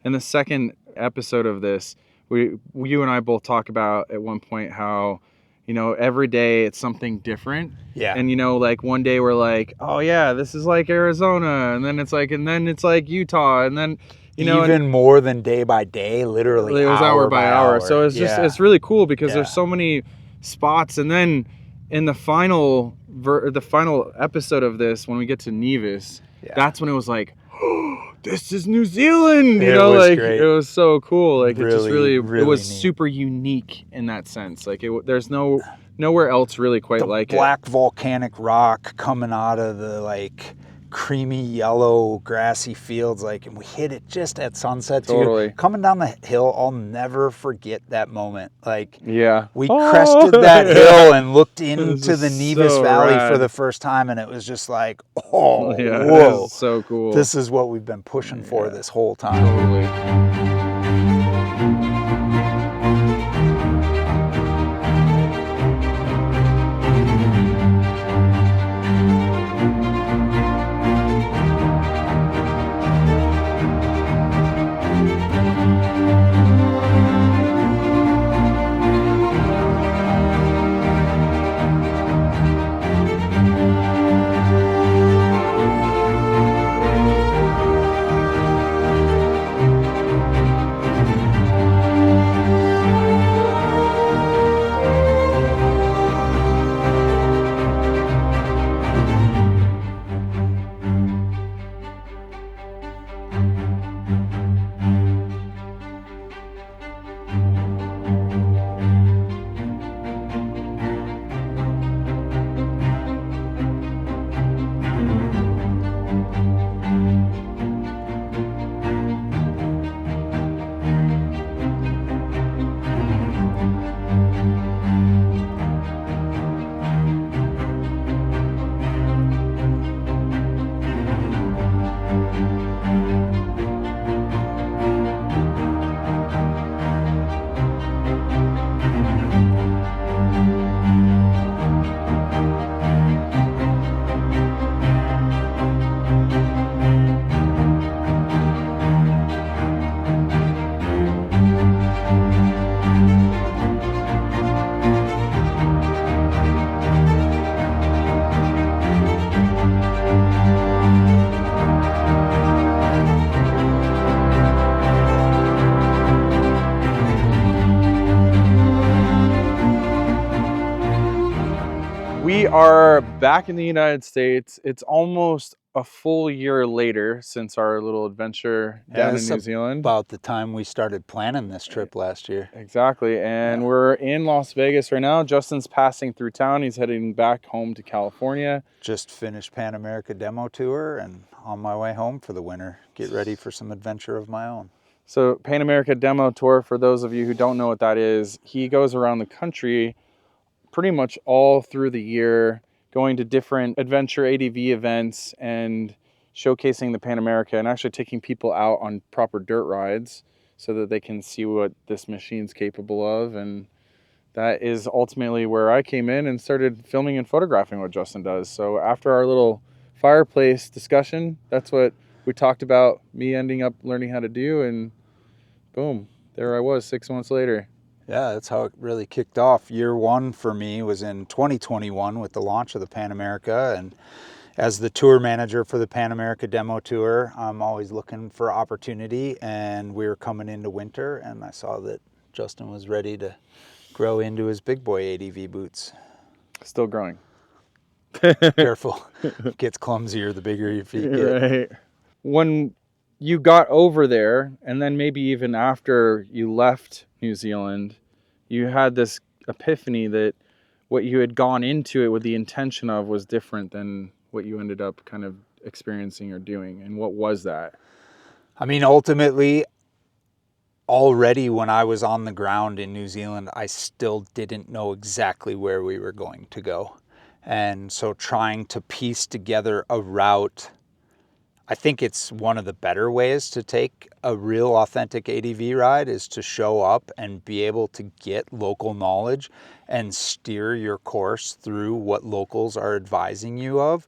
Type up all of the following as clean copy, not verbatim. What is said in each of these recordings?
in the second episode of this, you and I both talk about at one point how, every day it's something different. Yeah. And, like one day we're like, oh yeah, this is like Arizona. And then it's like Utah. And then, even more than day by day, literally it was hour by hour. So it's just, it's really cool because there's so many spots. And then in the final episode of this, when we get to Nevis, that's when it was like, this is New Zealand, It was great. It was so cool. Like really, it just really it was neat. super unique in that sense. Like there's nowhere else really quite like black volcanic rock coming out of the creamy yellow grassy fields, and we hit it just at sunset too. Coming down the hill, I'll never forget that moment. We crested that hill and looked into the Nevis Valley for the first time, and it was just like, whoa, this is so cool. This is what we've been pushing for this whole time. Totally. We are back in the United States. It's almost a full year later since our little adventure down in New Zealand. About the time we started planning this trip last year. Exactly. And we're in Las Vegas right now. Justin's passing through town. He's heading back home to California. Just finished Pan America demo tour and on my way home for the winter. Get ready for some adventure of my own. So Pan America demo tour, for those of you who don't know what that is, he goes around the country pretty much all through the year, going to different adventure ADV events and showcasing the Pan America and actually taking people out on proper dirt rides so that they can see what this machine's capable of. And that is ultimately where I came in and started filming and photographing what Justin does. So after our little fireplace discussion, that's what we talked about, me ending up learning how to do, and boom, there I was 6 months later. Yeah, that's how it really kicked off. Year one for me was in 2021 with the launch of the Pan America. And as the tour manager for the Pan America demo tour, I'm always looking for opportunity. And we were coming into winter, and I saw that Justin was ready to grow into his big boy ADV boots. Still growing. Careful. It gets clumsier the bigger your feet get. Right. When you got over there, and then maybe even after you left New Zealand, you had this epiphany that what you had gone into it with the intention of was different than what you ended up kind of experiencing or doing. And what was that? I mean, ultimately, already when I was on the ground in New Zealand, I still didn't know exactly where we were going to go. And so trying to piece together a route, I think it's one of the better ways to take a real authentic ADV ride is to show up and be able to get local knowledge and steer your course through what locals are advising you of.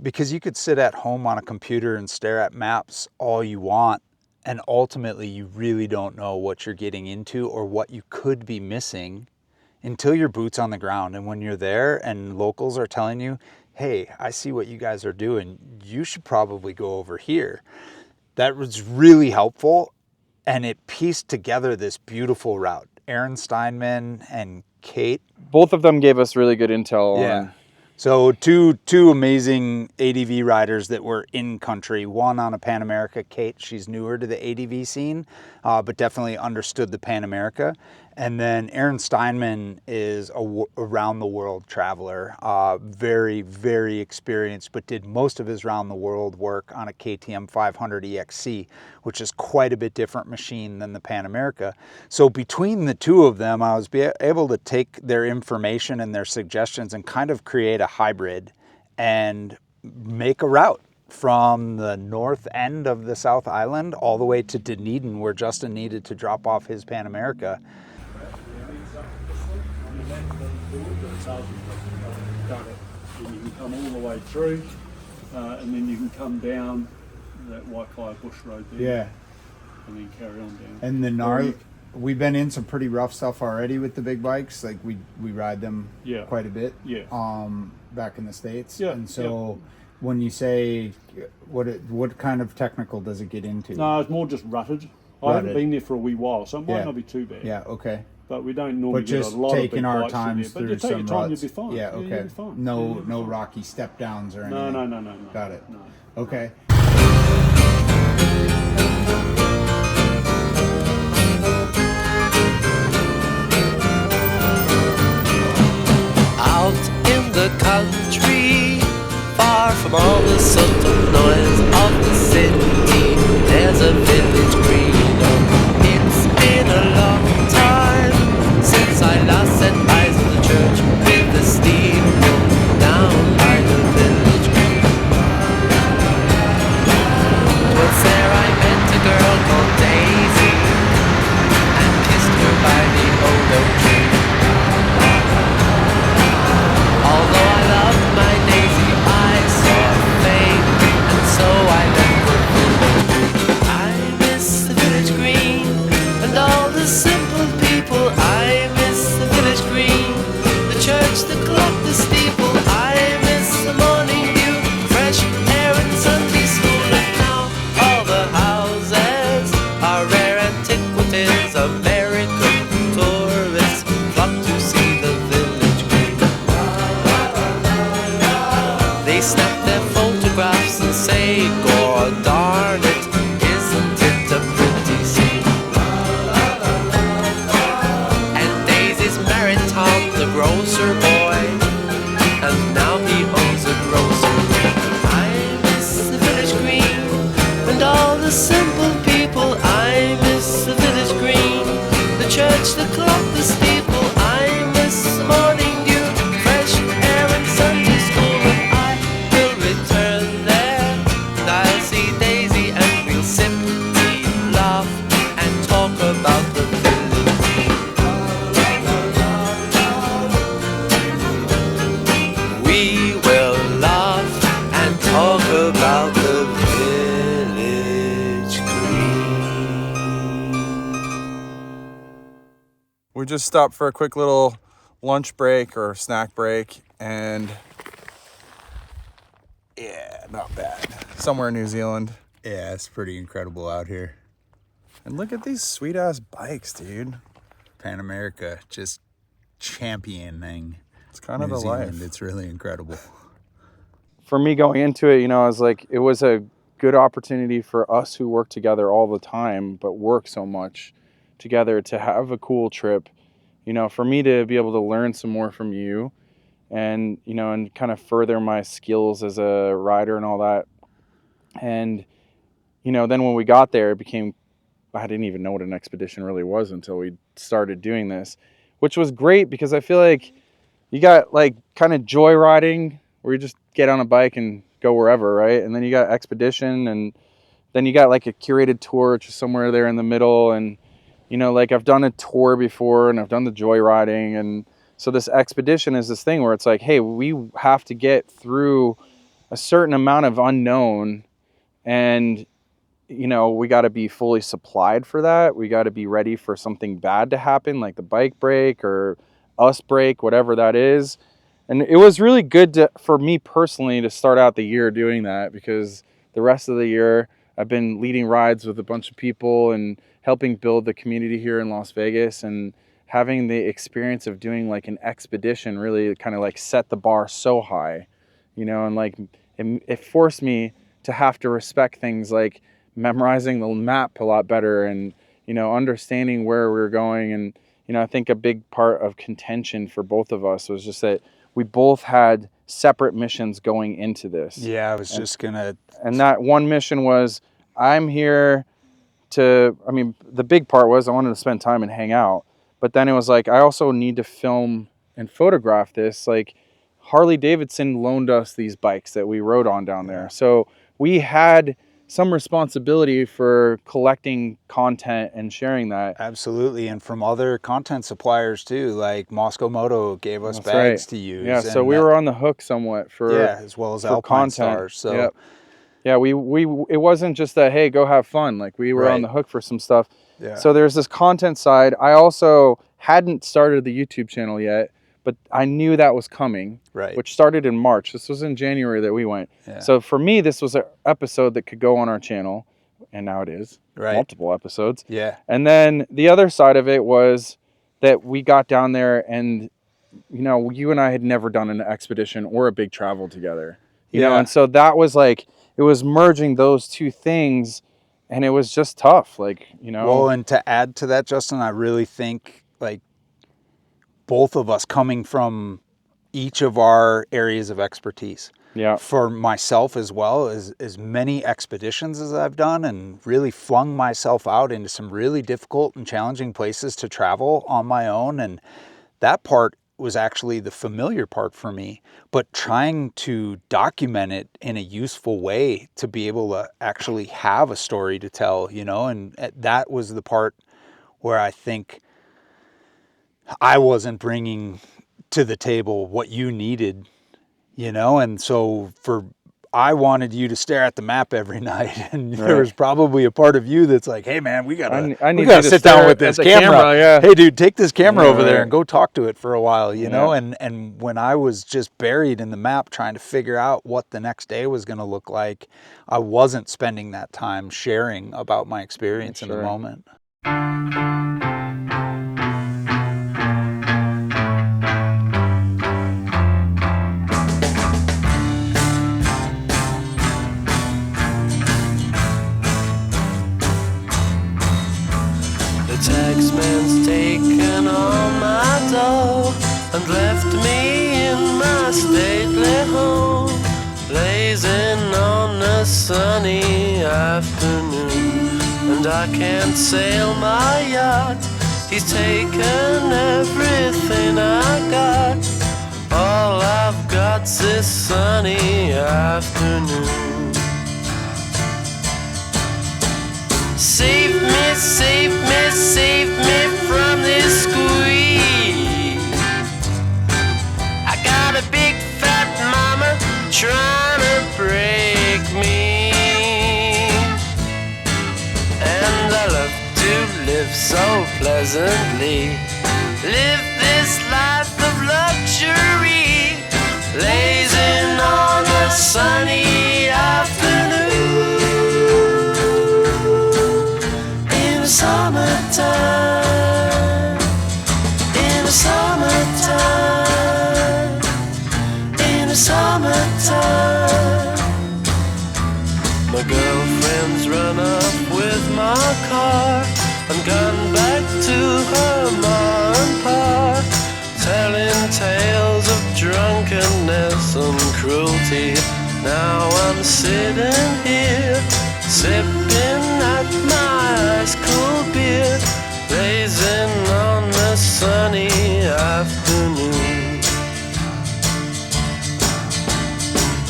Because you could sit at home on a computer and stare at maps all you want And ultimately, you really don't know what you're getting into or what you could be missing until your boot's on the ground. And when you're there and locals are telling you, hey, I see what you guys are doing, you should probably go over here. That was really helpful, and it pieced together this beautiful route. Aaron Steinman and Kate. Both of them gave us really good intel on. So two amazing ADV riders that were in country. One on a Pan America, Kate. She's newer to the ADV scene, but definitely understood the Pan America. And then Aaron Steinman is a around the world traveler, very, very experienced, but did most of his round the world work on a KTM 500 EXC, which is quite a bit different machine than the Pan America. So between the two of them, I was able to take their information and their suggestions and kind of create a hybrid and make a route from the north end of the South Island all the way to Dunedin, where Justin needed to drop off his Pan America. And you can come all the way through, and then you can come down that Waikaya Bush Road there. Yeah. And then carry on down. And the gnarly, we've been in some pretty rough stuff already with the big bikes. Like we ride them quite a bit. Yeah. Back in the States. Yeah. And so when you say what kind of technical does it get into? No, it's more just rutted. I haven't been there for a wee while, so it might not be too bad. Yeah, okay. But we don't normally But just get a lot of big taking our bikes times in there. through But you take some your time, ruts. you'll be fine. Yeah, okay. You'll be fine. No rocky step downs or anything. No. Got it. No. Okay. Out in the country, far from all the subtle noise of the city, there's a village green. It's been a long time since I last set eyes on the church with the steeple down by the village green. 'Twas there I met a girl called Daisy and kissed her by the old oak tree. Although I loved my Daisy, I saw fame, and so I left the village green. I miss the village green, and all the simple people. I miss the village green, the church, the clock, the steeple. I miss the morning dew, fresh air and Sunday school. And now all the houses are rare antiquities. American tourists flock to see the village green. They snap their photographs and say, God darn it, isn't it a pretty scene? And Daisy's married Tom, the grocer boy, and now he owns a grocery. I miss the village green, and all the simple people. I miss the village green, the church, the clock, the steeple. I miss the morning dew, fresh air and Sunday school. And I will return there, and I'll see Daisy, and we'll sip tea, laugh, and talk about the village green. We will laugh and talk about the village green. We just stopped for a quick little lunch break or snack break, and yeah, not bad. Somewhere in New Zealand. Yeah, it's pretty incredible out here. And look at these sweet ass bikes, dude. Pan America just championing It's kind of New the Zealand. life. It's really incredible. For me going into it, I was like, it was a good opportunity for us who work together all the time, but work so much together, to have a cool trip. For me to be able to learn some more from you, and and kind of further my skills as a rider and all that. And then when we got there, it became, I didn't even know what an expedition really was until we started doing this, which was great because I feel like you got like kind of joyriding where you just get on a bike and go wherever, right? And then you got expedition, and then you got like a curated tour, which is somewhere there in the middle. And like I've done a tour before, and I've done the joyriding, and so this expedition is this thing where it's like, hey, we have to get through a certain amount of unknown, and you know, we got to be fully supplied for that. We got to be ready for something bad to happen, like the bike break or us break, whatever that is. And it was really good for me personally to start out the year doing that, because the rest of the year I've been leading rides with a bunch of people and helping build the community here in Las Vegas, and having the experience of doing like an expedition really kind of like set the bar so high, you know, and like it forced me to have to respect things like memorizing the map a lot better, and, you know, understanding where we were going. And, you know, I think a big part of contention for both of us was just that we both had separate missions going into this. Yeah, I was just gonna. And that one mission was, I'm here to, I mean, the big part was I wanted to spend time and hang out. But then it was like, I also need to film and photograph this. Like, Harley-Davidson loaned us these bikes that we rode on down there. So we had some responsibility for collecting content and sharing that. Absolutely, and from other content suppliers too, like Moscow Moto gave us That's bags right. to use. Yeah, so we were on the hook somewhat for, yeah, as well as for Alpine content. Stars. So Yep. Yeah, we it wasn't just that, hey, go have fun. Like, we were on Right. the hook for some stuff. yeah, So there's this content side. I also hadn't started the YouTube channel yet, but I knew that was coming, right. which started in March. This was in January that we went. Yeah. So for me, this was an episode that could go on our channel, and now it is. Right. Multiple episodes. Yeah, And then the other side of it was that we got down there, and, you know, you and I had never done an expedition or a big travel together, you know, Yeah. and so that was like, it was merging those two things, and it was just tough, like, you know. Well, and to add to that, Justin, I really think like both of us coming from each of our areas of expertise. Yeah. For myself as well, as many expeditions as I've done, and really flung myself out into some really difficult and challenging places to travel on my own. And that part was actually the familiar part for me, but trying to document it in a useful way to be able to actually have a story to tell, you know, and that was the part where I think I wasn't bringing to the table what you needed, you know. And so I wanted you to stare at the map every night, and there was probably a part of you that's like, hey man, we gotta sit down with this camera. Yeah. Hey dude, take this camera over there right. and go talk to it for a while, you know. And when I was just buried in the map trying to figure out what the next day was going to look like, I wasn't spending that time sharing about my experience in the moment. The taxman's taken all my dough and left me in my stately home, blazing on a sunny afternoon. And I can't sail my yacht, he's taken everything I got. All I've got's this sunny afternoon. Save me, save me, save me from this squeeze. I got a big fat mama trying to break me, and I love to live so pleasantly, live this life of luxury, blazing on a sunny afternoon. Summertime, in the summertime, in the summertime. My girlfriend's run up with my car and gone back to her ma and pa, telling tales of drunkenness and cruelty. Now I'm sitting here, sipping at my ice cold beer, blazing on a sunny afternoon.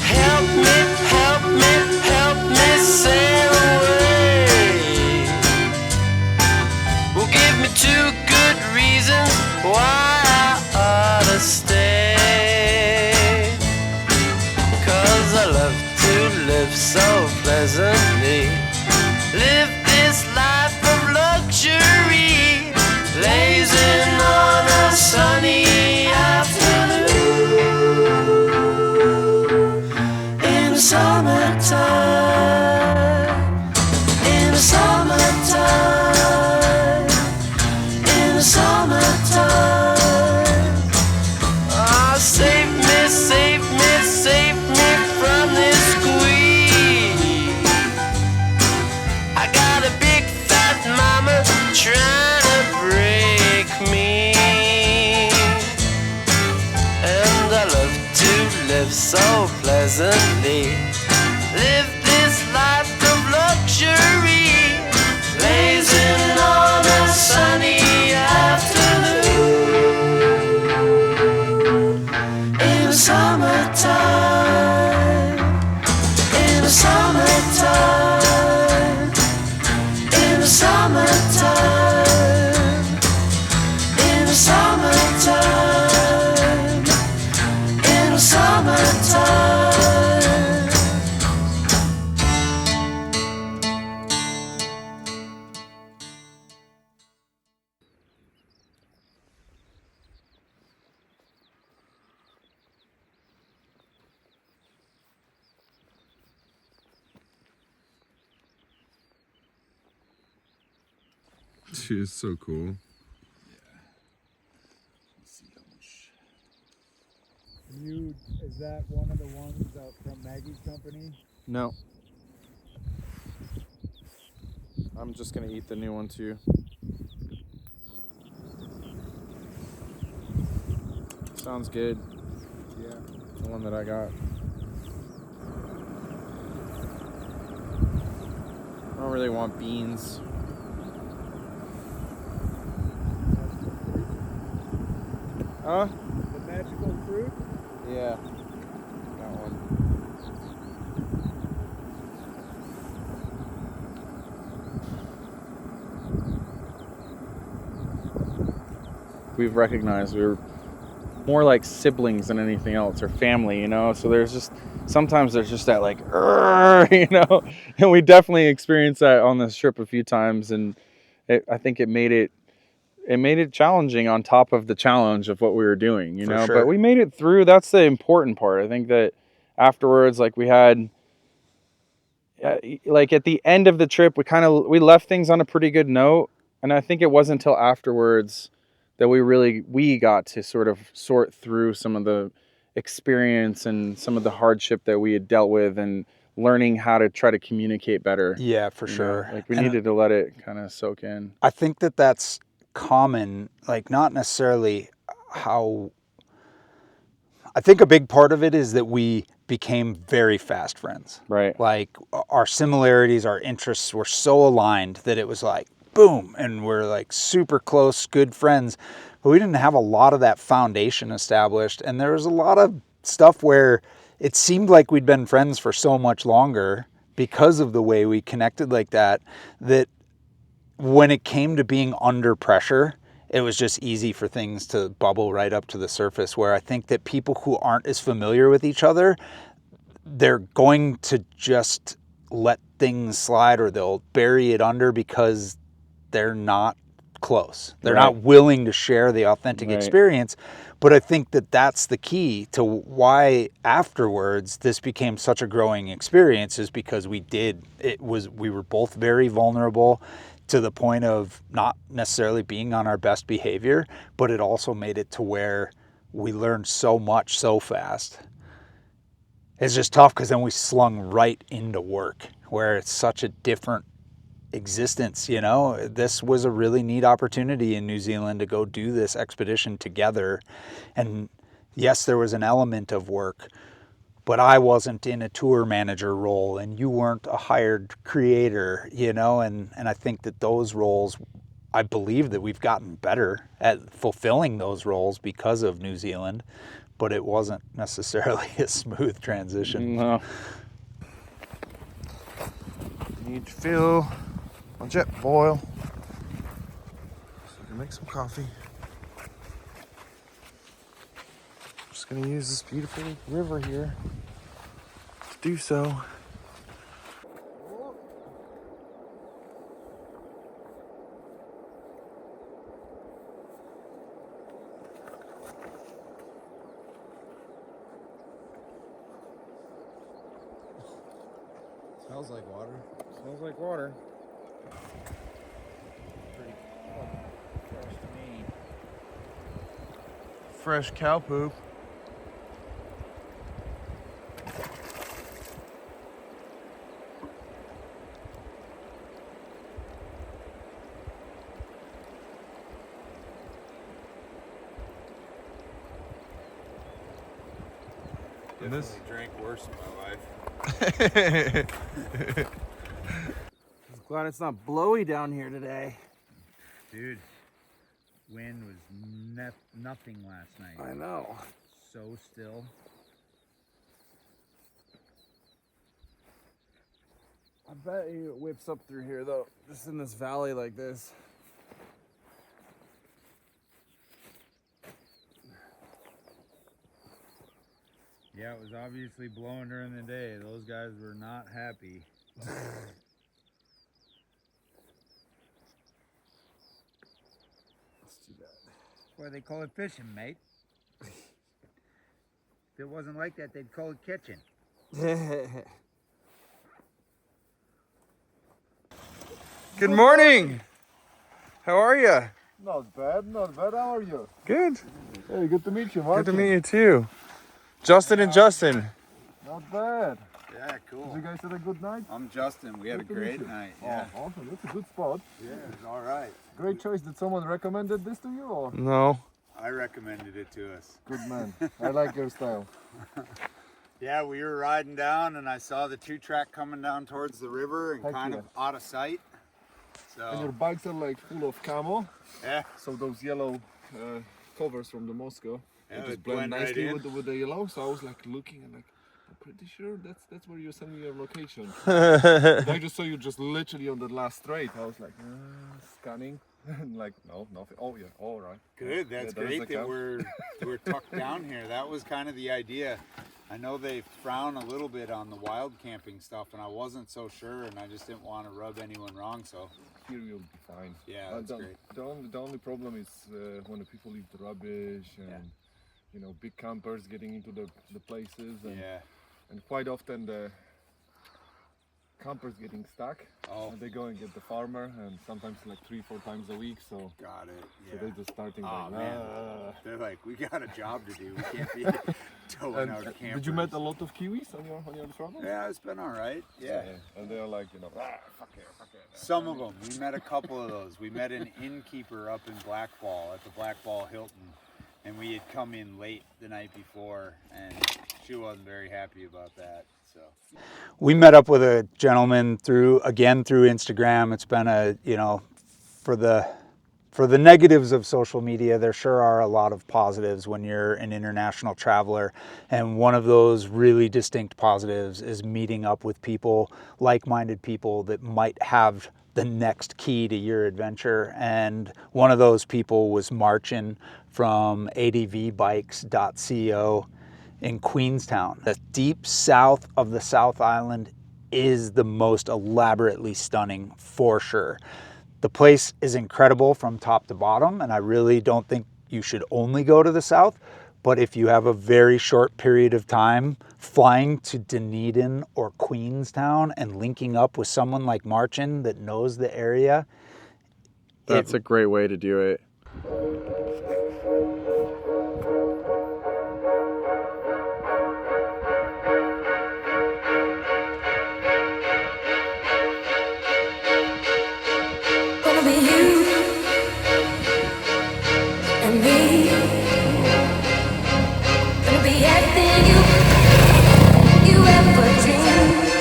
Help me, help me, help me sail away. Well, give me 2 good reasons why I ought to stay. 'Cause I love to live so pleasantly, pleasantly. Live this life of luxury, blazing on a sunny afternoon in the summertime, in the summertime, in the summertime, in the summertime, in the summertime. She is so cool. Is that one of the ones out from Maggie's company? No. I'm just gonna eat the new one too. Sounds good. Yeah. The one that I got. I don't really want beans. Huh? The magical fruit? Yeah. That one. We've recognized we're more like siblings than anything else, or family, you know? So sometimes there's just that like, you know? And we definitely experienced that on this trip a few times, and I think it made it challenging on top of the challenge of what we were doing, you For know? sure. But we made it through. That's the important part. I think that afterwards, like we had, like at the end of the trip, we left things on a pretty good note. And I think it wasn't until afterwards that we got to sort of sort through some of the experience and some of the hardship that we had dealt with, and learning how to try to communicate better. Yeah, for you know? sure. Like we And needed to let it kind of soak in. I think that that's common, like not necessarily how. I think a big part of it is that we became very fast friends. Right. Like our similarities, our interests were so aligned that it was like, boom, and we're like super close, good friends. But we didn't have a lot of that foundation established. And there was a lot of stuff where it seemed like we'd been friends for so much longer because of the way we connected like that, that when it came to being under pressure, it was just easy for things to bubble right up to the surface, where I think that people who aren't as familiar with each other, they're going to just let things slide, or they'll bury it under because they're not close. They're Right. not willing to share the authentic Right. experience. But I think that that's the key to why afterwards this became such a growing experience, is because we were both very vulnerable, to the point of not necessarily being on our best behavior, but it also made it to where we learned so much so fast. It's just tough because then we slung right into work, where it's such a different existence, you know? This was a really neat opportunity in New Zealand to go do this expedition together. And yes, there was an element of work, but I wasn't in a tour manager role and you weren't a hired creator, you know? And I think that those roles, I believe that we've gotten better at fulfilling those roles because of New Zealand, but it wasn't necessarily a smooth transition. No. Need to fill my jet boil so I can make some coffee. Just gonna use this beautiful river here to do so. Smells like water. Smells like water. Pretty fresh to me. Fresh cow poop. this? Drank worse in my life. Glad it's not blowy down here today. Dude, wind was nothing last night. I know. So still. I bet it whips up through here though, just in this valley like this. Yeah, it was obviously blowing during the day. Those guys were not happy. Let's do that. That's why they call it fishing, mate. If it wasn't like that, they'd call it catching. Good morning. How are you? Not bad, not bad. How are you? Good. Hey, good to meet you, Good Martin. to meet you too. Justin and Justin. Not bad. Yeah, Did cool. you guys have a good night? I'm Justin. We had a Good to meet great you. night. Yeah. Oh, awesome. That's a good spot. Yeah, it was all right. Great choice. Did someone recommended this to you or? No. I recommended it to us. Good man. I like your style. Yeah, we were riding down and I saw the 2-track coming down towards the river and Heck kind yeah. of out of sight. And your So, bikes are like full of camo. yeah, So those yellow covers from the Moscow, Yeah, they they just blend blend right nicely in. with the yellow. So I was like looking and like, I'm pretty sure that's where you sent me your location. And I just saw you just literally on the last straight. I was like, scanning. And like, no, nothing. Oh yeah, all right. good. That's Yeah, there's great the that camp. we're tucked down here. That was kind of the idea. I know they frown a little bit on the wild camping stuff, and I wasn't so sure, and I just didn't want to rub anyone wrong. So, Here you'll be fine. yeah, that's great. The only problem is when the people leave the rubbish and you know big campers getting into the places and, Yeah. and quite often the campers getting stuck Oh, and they go and get the farmer and sometimes like 3-4 times a week so got it. so Yeah. they're just starting Oh, like man. They're like, we got a job to do. We can't be towing out campers. did you met a lot of Kiwis on your travels? Yeah, it's been all right. Yeah. And they're like, you know, fuck it. Some of them. We met a couple of those. We met an innkeeper up in Blackball at the Blackball Hilton, and we had come in late the night before, and she wasn't very happy about that. So We met up with a gentleman through Instagram. It's been for the negatives of social media, there sure are a lot of positives when you're an international traveler. And one of those really distinct positives is meeting up with people, like-minded people that might have the next key to your adventure. And one of those people was Marcin from advbikes.co in Queenstown. The deep south of the South Island is the most elaborately stunning for sure. The place is incredible from top to bottom, and I really don't think you should only go to the south, but if you have a very short period of time flying to Dunedin or Queenstown and linking up with someone like Marcin that knows the area, That's a great way to do it. Gonna be you and me. Gonna be everything you ever dreamed.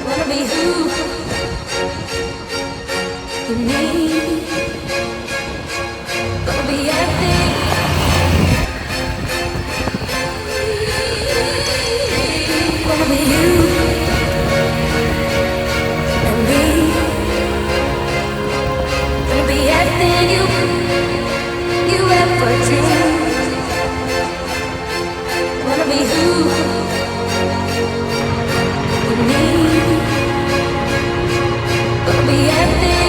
Gonna be who you need. Gonna be everything. Gonna be you. Gonna be everything you ever dreamed. Wanna be who you need. Gonna be everything.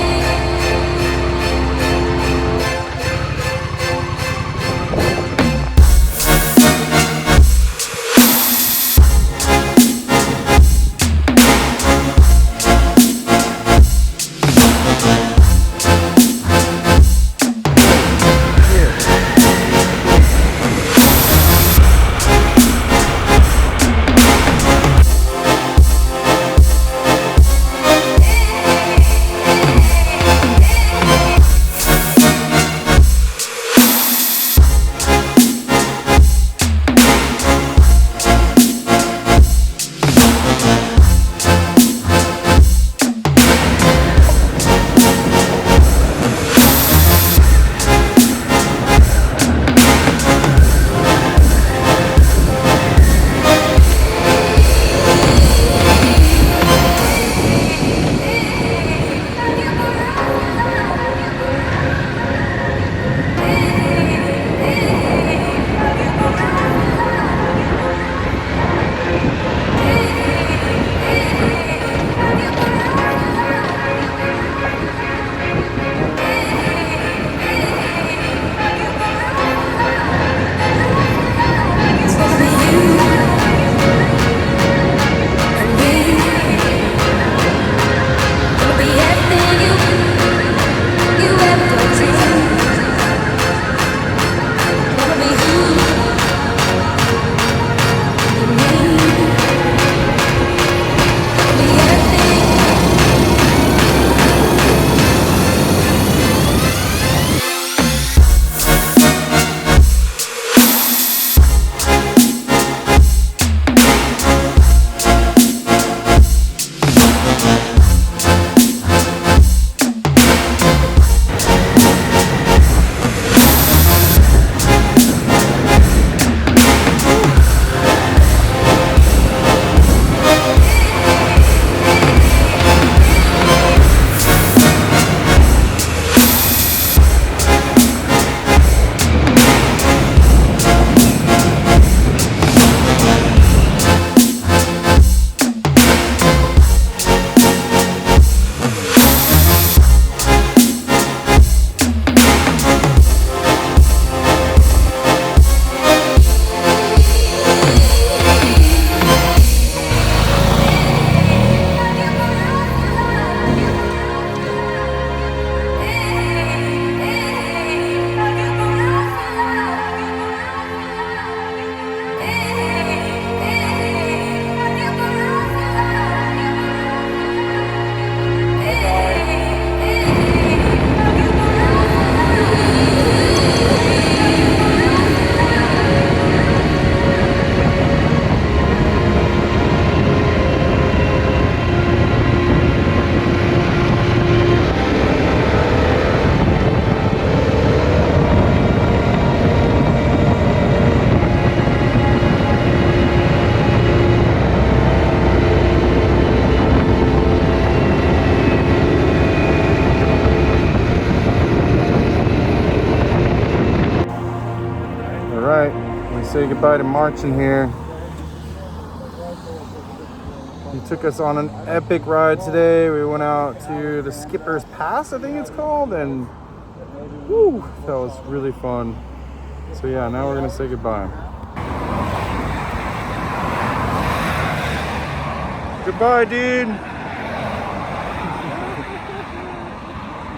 say goodbye to Martin here. He took us on an epic ride today. We went out to the Skipper's Pass, I think it's called, and whew, that was really fun. So yeah, now we're gonna say goodbye. Goodbye, dude.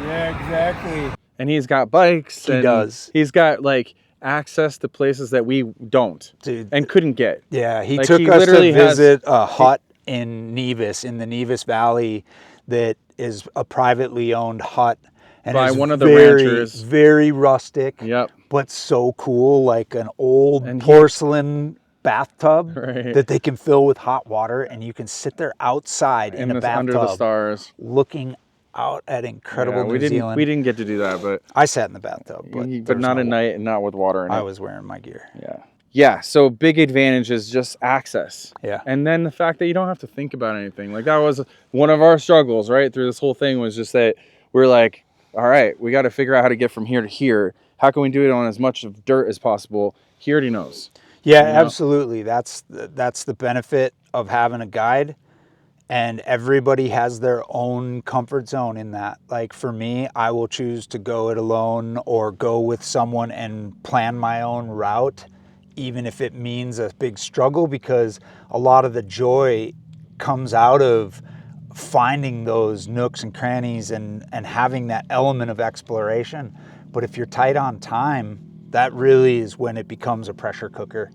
Yeah, exactly. And he's got bikes. He does. He's got like access to places that we don't, Dude, and couldn't get. yeah, he Like, took he us to literally has- visit a hut in Nevis, in the Nevis Valley, that is a privately owned hut. And By is one of the very, ranchers. very rustic, Yep. but so cool, like an old And he- porcelain bathtub Right. that they can fill with hot water, and you can sit there outside in a bathtub under the stars. looking out at incredible Yeah, New Zealand. we didn't get to do that, but I sat in the bathtub, but, but not at night and not with water in it. I was wearing my gear. Yeah, so big advantage is just access. Yeah. And then the fact that you don't have to think about anything. Like that was one of our struggles, right? Through this whole thing was just that we're like, all right, we got to figure out how to get from here to here. How can we do it on as much of dirt as possible? He already knows. Yeah, You know? absolutely. That's the benefit of having a guide, and everybody has their own comfort zone in that. Like for me, I will choose to go it alone or go with someone and plan my own route, even if it means a big struggle, because a lot of the joy comes out of finding those nooks and crannies and having that element of exploration. But if you're tight on time, that really is when it becomes a pressure cooker.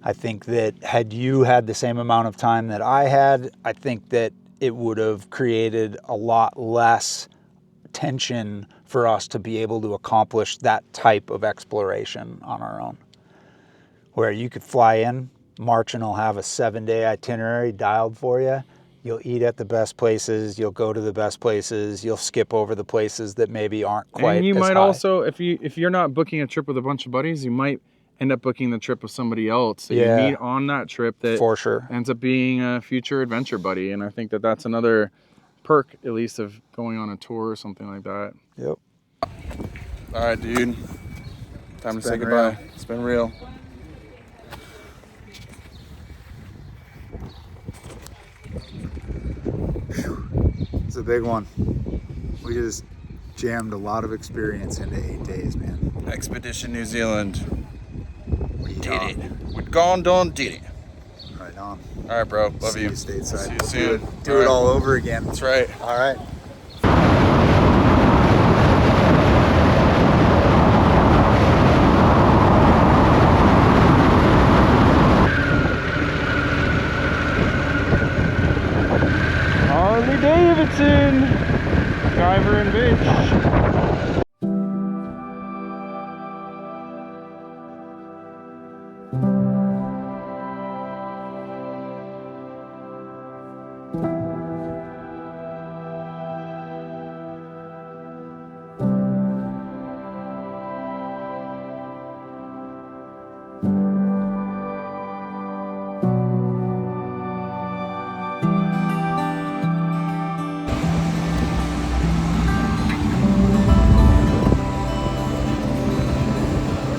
I think that had you had the same amount of time that I had, I think that it would have created a lot less tension for us to be able to accomplish that type of exploration on our own. Where you could fly in, Martin will have a 7-day itinerary dialed for you. You'll eat at the best places, you'll go to the best places, you'll skip over the places that maybe aren't quite And you as might high. also, if you're not booking a trip with a bunch of buddies, you might end up booking the trip with somebody else that Yeah. you meet on that trip that For sure. ends up being a future adventure buddy. And I think that that's another perk, at least, of going on a tour or something like that. Yep. All right, dude. Time to say been goodbye. real. It's been real. It's a big one. We just jammed a lot of experience into 8 days, man. Expedition New Zealand. We Did it. We're gone, done, did it. Right on. All right, bro. Love See you. you stateside. See you We'll soon. Do it all over again. That's right. All right. Harley-Davidson. Driver and bitch.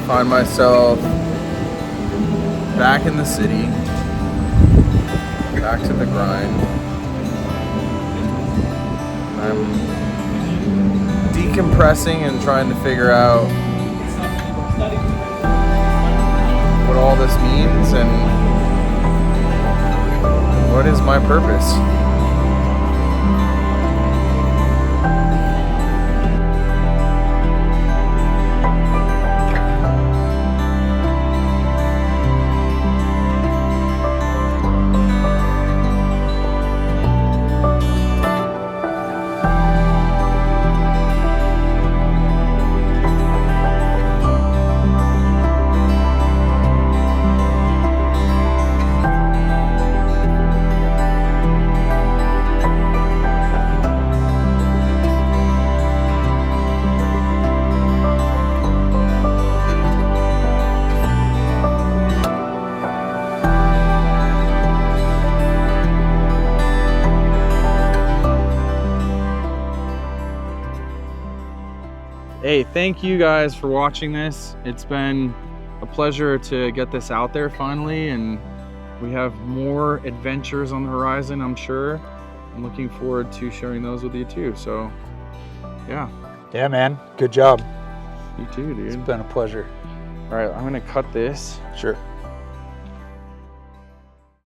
Find myself back in the city, back to the grind. I'm decompressing and trying to figure out what all this means and what is my purpose. Hey, thank you guys for watching this. It's been a pleasure to get this out there finally, and we have more adventures on the horizon, I'm sure. I'm looking forward to sharing those with you too. So yeah. Yeah, man. Good job. You too, dude. It's been a pleasure. All right, I'm gonna cut this. Sure.